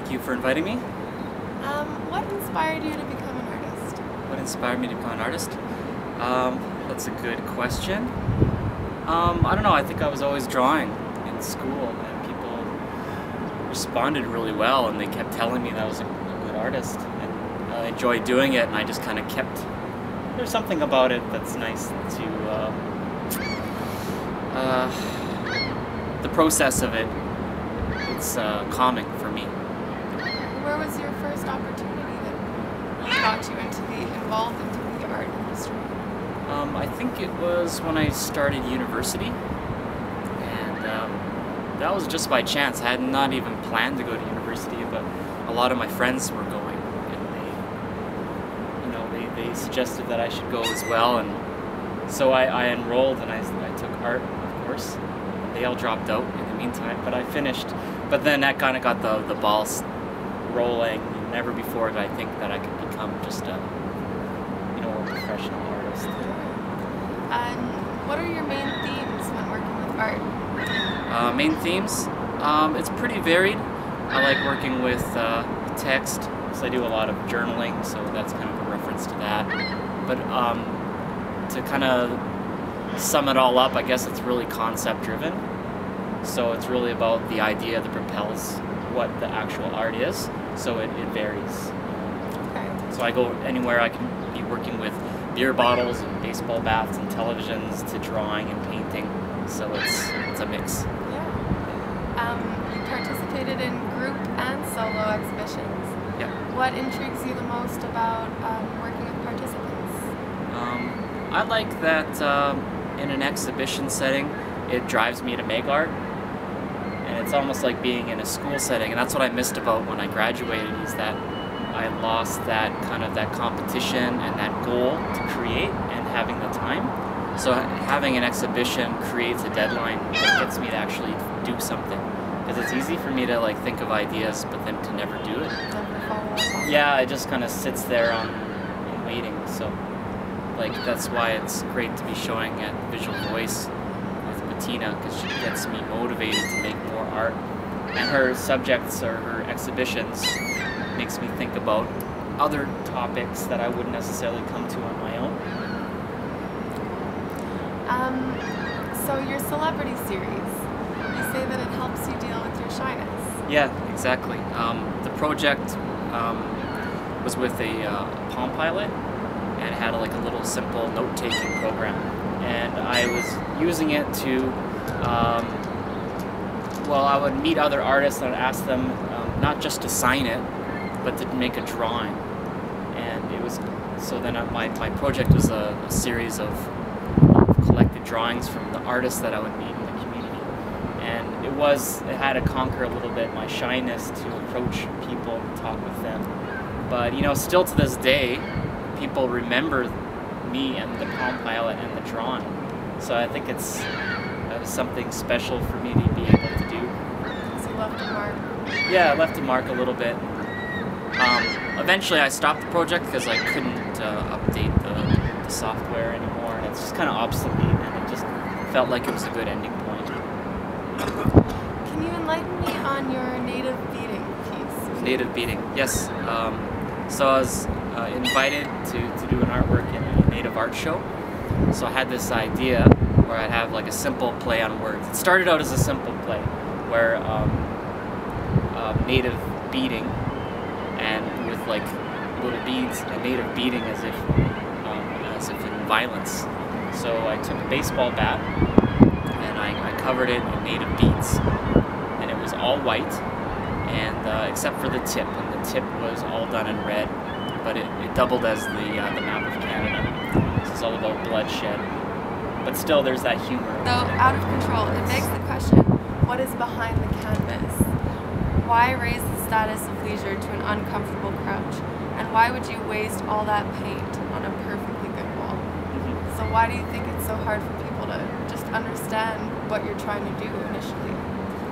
Thank you for inviting me. What inspired you to become an artist? What inspired me to become an artist? That's a good question. I don't know, I think I was always drawing in school and people responded really well and they kept telling me that I was a good artist and I enjoyed doing it and I just kind of kept... There's something about it that's nice to... the process of it, it's calming for me. Where was your first opportunity that got you into involved into the art industry? I think it was when I started university, and that was just by chance. I had not even planned to go to university, but a lot of my friends were going, and they suggested that I should go as well, and so I enrolled and I took art, of course. They all dropped out in the meantime, but I finished. But then that kind of got the balls rolling. Never before did I think that I could become just a professional artist. And what are your main themes when working with art? Main themes? It's pretty varied. I like working with text, so I do a lot of journaling, so that's kind of a reference to that. But to kind of sum it all up, I guess it's really concept driven. So it's really about the idea that propels what the actual art is, so it varies. Okay. So I go anywhere. I can be working with beer bottles and baseball bats and televisions to drawing and painting, so it's a mix. Yeah. You participated in group and solo exhibitions. Yeah. What intrigues you the most about working with participants? I like that in an exhibition setting, it drives me to make art. And it's almost like being in a school setting, and that's what I missed about when I graduated, is that I lost that kind of that competition and that goal to create and having the time. So having an exhibition creates a deadline that gets me to actually do something. Because it's easy for me to think of ideas, but then to never do it. Yeah, it just kind of sits there on waiting. So that's why it's great to be showing at Visual Voice with Patten, because she gets me motivated to make more art, and her subjects or her exhibitions makes me think about other topics that I wouldn't necessarily come to on my own. So your celebrity series, you say that it helps you deal with your shyness. Yeah, exactly. The project was with a Palm Pilot, and it had a little simple note-taking program. And I was using it to, I would meet other artists and I'd ask them not just to sign it, but to make a drawing. And it was, so then my project was a series of collected drawings from the artists that I would meet in the community. And it had to conquer a little bit my shyness to approach people and talk with them. But still to this day, people remember me and the Palm Pilot and the drawing. So I think it's something special for me to be able to do. So you left a mark. Yeah, I left a mark a little bit. Eventually I stopped the project because I couldn't update the software anymore, and it's just kind of obsolete, and it just felt like it was a good ending point. Can you enlighten me on your native beading piece? Native beading, yes. So I was invited to do an artwork in a native art show. So I had this idea where I'd have a simple play on words. It started out as a simple play where native beading, and with little beads, and native beading as if in violence. So I took a baseball bat and I covered it in native beads, and it was all white, and except for the tip, and the tip was all done in red, but it doubled as the map of Canada. So it's all about bloodshed, but still there's that humor. So out of control, it begs the question, what is behind the canvas? Why raise the status of leisure to an uncomfortable crouch? And why would you waste all that paint on a perfectly good wall? Mm-hmm. So why do you think it's so hard for people to just understand what you're trying to do initially?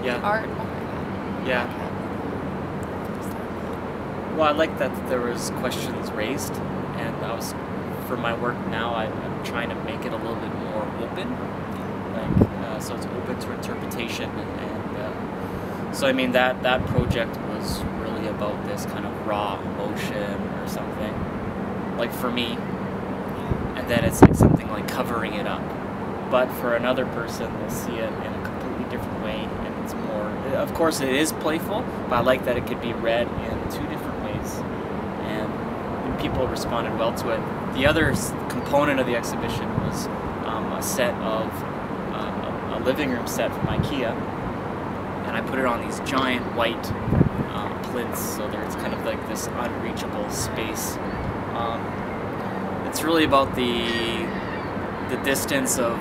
Yeah. The art behind it. Yeah. Well, I like that there was questions raised, and for my work now, I'm trying to make it a little bit more open, so it's open to interpretation, and so I mean that project was really about this kind of raw emotion or something, like for me, and then it's like something like covering it up. But for another person, they'll see it in a completely different way, and it's more, of course it is playful, but I like that it could be read in two different ways, and people responded well to it. The other component of the exhibition was a set of, a living room set from IKEA, and I put it on these giant white plinths, so there's kind of like this unreachable space. It's really about the distance of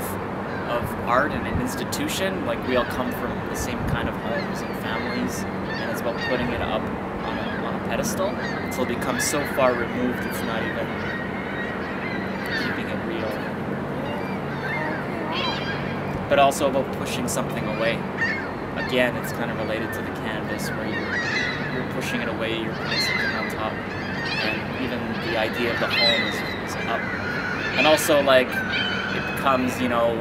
art and an institution. Like, we all come from the same kind of homes and families, and it's about putting it up on a pedestal until it becomes so far removed it's not even keeping it real. But also about pushing something away. Again, it's kind of related to the canvas, where you're pushing it away, you're putting something on top, and even the idea of the home is up. And also, like, it becomes, you know,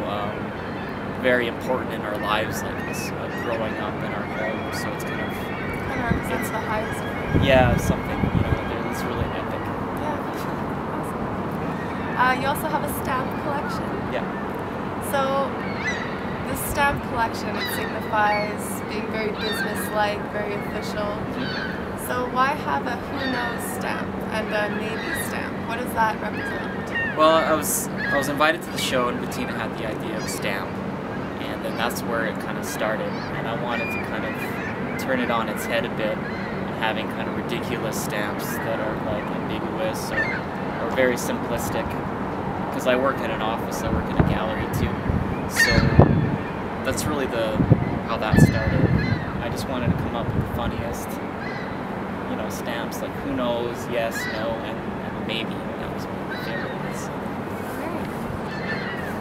very important in our lives, like this growing up in our home. So it's kind of represents the highest. Yeah, something, you know, it's really epic. Yeah, awesome. You also have a stamp collection. Yeah. So this stamp collection, it signifies being very business-like, very official. Mm-hmm. So why have a Who Knows stamp and a Navy stamp? What does that represent? Well, I was invited to the show, and Bettina had the idea of a stamp, and then that's where it kind of started. And I wanted to kind of turn it on its head a bit, and having kind of ridiculous stamps that are like ambiguous or very simplistic. Because I work in an office, I work in a gallery too, so that's really how that started. I just wanted to come up with the funniest, you know, stamps, like who knows, yes, no, and maybe. That was one of my favorites.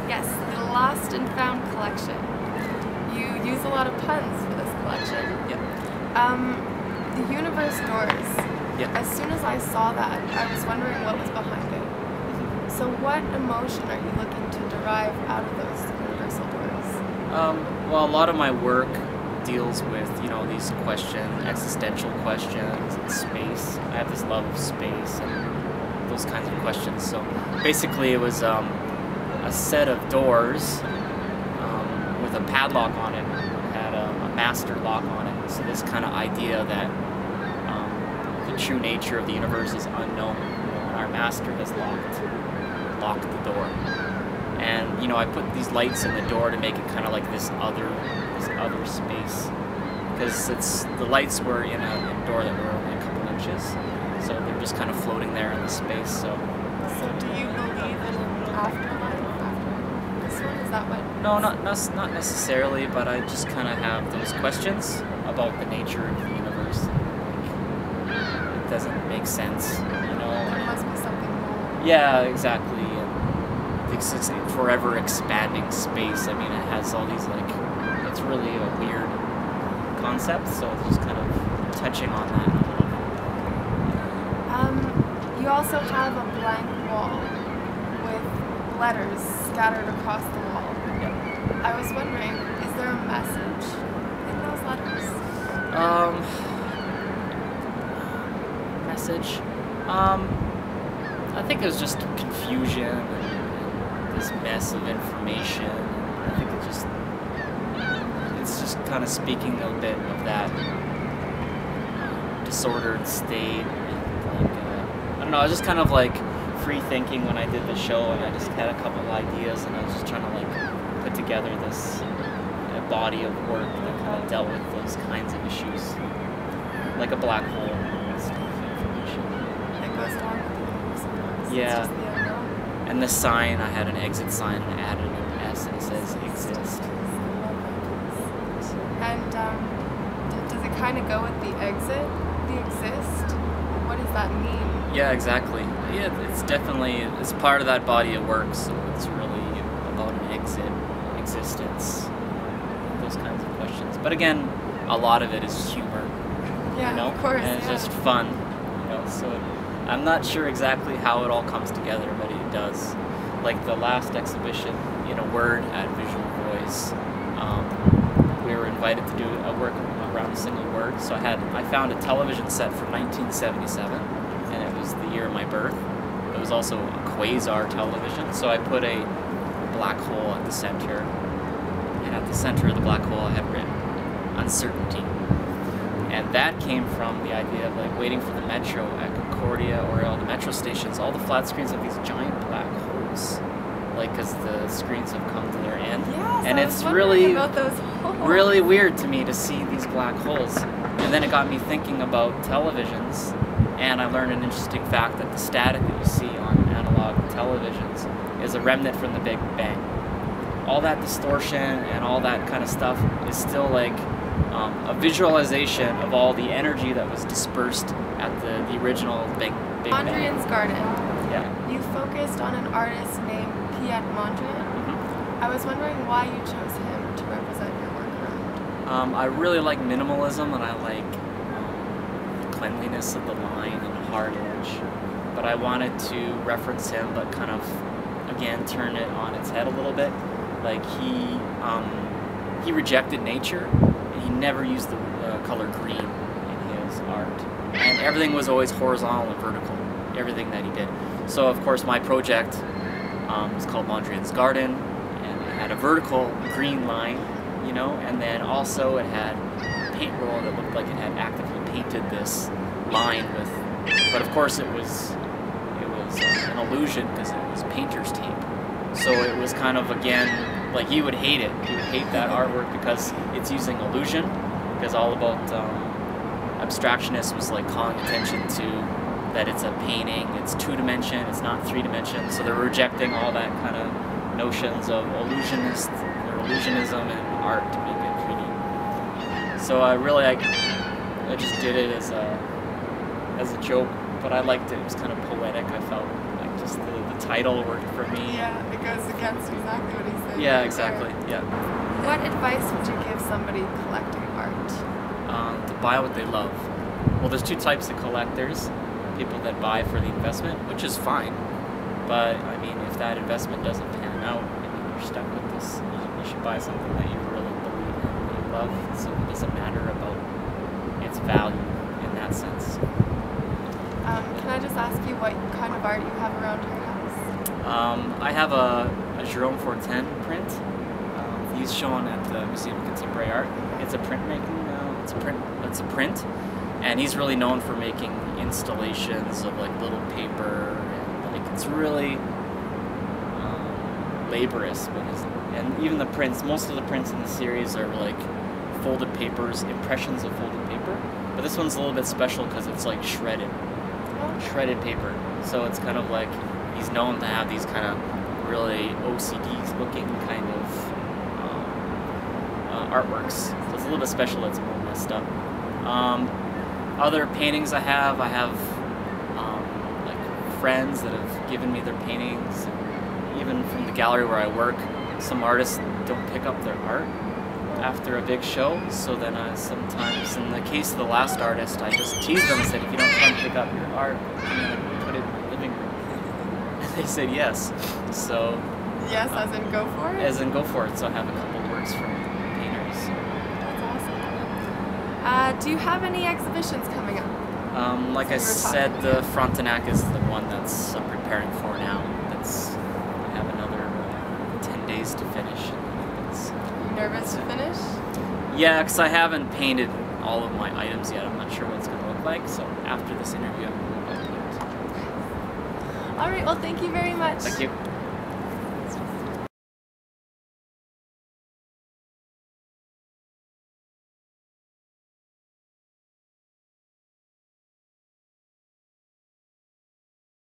Yes, the Lost and Found collection. You use a lot of puns for this collection. Yep. The universe doors. Yep. As soon as I saw that, I was wondering what was behind it. So what emotion are you looking to derive out of those universal doors? Well, a lot of my work deals with, you know, these questions, existential questions, and space. I have this love of space and those kinds of questions. So basically it was a set of doors with a padlock on it. It had a master lock on it. So this kind of idea that the true nature of the universe is unknown, you know, and our master has locked the door. And, you know, I put these lights in the door to make it kind of like this other space, because the lights were in a door that were only a couple inches, so they're just kind of floating there in the space. So do you believe in an afterlife after this one? Is that what? No, not necessarily, but I just kind of have those questions about the nature of the universe. Like, it doesn't make sense, you know. There must be something more. Yeah, exactly. It's a forever expanding space. I mean, it has all these, like, it's really a weird concept, so it's just kind of touching on that a little. You also have a blank wall with letters scattered across the wall. Yeah. I was wondering, is there a message in those letters? Message? I think it was just confusion and this mess of information. I think it's just kind of speaking a bit of that disordered state. And, like, I don't know, I was just kind of like free thinking when I did the show, and I just had a couple of ideas, and I was just trying to like put together this body of work that kind of dealt with those kinds of issues, like a black hole and stuff, information. It goes along with the universe. Yeah. It's just the unknown. And the sign, I had an exit sign and added an S, and it says exist. And does it kind of go with the exit, the exist? What does that mean? Yeah, exactly. Yeah, it's part of that body of work, so it's really about an exit, existence, those kinds of questions. But again, a lot of it is humor. Yeah, you know? of course. And it's just fun, you know. So I'm not sure exactly how it all comes together, but it does. Like the last exhibition, in a word, at Visual Voice, we were invited to do a around a single word. So I found a television set from 1977, and it was the year of my birth. It was also a quasar television, so I put a black hole at the center, and at the center of the black hole I had written uncertainty. And that came from the idea of like waiting for the metro at Concordia or all the metro stations. All the flat screens have these giant black holes, like because the screens have come to their end. Yes, and it's really weird to me to see these black holes. And then it got me thinking about televisions, and I learned an interesting fact that the static that you see on analog televisions is a remnant from the Big Bang. All that distortion and all that kind of stuff is still like a visualization of all the energy that was dispersed at the original Big Bang. Mondrian's Garden. Yeah. You focused on an artist named Mondrian. Mm-hmm. I was wondering why you chose him to represent your work around. I really like minimalism, and I like the cleanliness of the line and hard edge. But I wanted to reference him, but kind of, again, turn it on its head a little bit. Like he rejected nature, and he never used the color green in his art. And everything was always horizontal and vertical, everything that he did. So of course my project was called Mondrian's Garden, and it had a vertical green line, you know, and then also it had a paint roll that looked like it had actively painted this line with, but of course it was an illusion because it was painter's tape. So it was kind of, again, like he would hate it. He would hate that artwork because it's using illusion, because all about abstractionists was like calling attention to that it's a painting, it's two-dimension, it's not three-dimension. So they're rejecting all that kind of notions of illusionism and art to make it 3D. So I just did it as a joke, but I liked it. It was kind of poetic. I felt like just the title worked for me. Yeah, it goes against exactly what he said. Yeah, exactly. Yeah. What advice would you give somebody collecting art? To buy what they love. Well, there's two types of collectors. People that buy for the investment, which is fine. But, I mean, if that investment doesn't pan out, I mean, you're stuck with this. You should buy something that you really believe in, that you love, so it doesn't matter about its value in that sense. Can I just ask you what kind of art you have around your house? I have a Jerome Fortin print. He's shown at the Museum of Contemporary Art. It's a printmaking. It's a print, and he's really known for making installations of like little paper, and like it's really laborious. And even the prints, most of the prints in the series are like folded papers, impressions of folded paper. But this one's a little bit special because it's like shredded paper. So it's kind of like he's known to have these kind of really OCD looking kind of artworks. So it's a little bit special. It's more messed up. Other paintings I have like friends that have given me their paintings. Even from the gallery where I work, some artists don't pick up their art after a big show, so then sometimes, in the case of the last artist, I just teased them and said, if you don't come pick up your art, I'm going to put it in the living room. And they said yes. So yes, as in go for it? As in go for it. So I have a couple works from painters. That's awesome. Do you have any exhibitions coming up? Like I said, the Frontenac is the one that's I'm preparing for now. I have another 10 days to finish. Are you nervous to finish? Yeah, because I haven't painted all of my items yet. I'm not sure what it's going to look like. So after this interview, I'm going to paint. All right. Well, thank you very much. Thank you.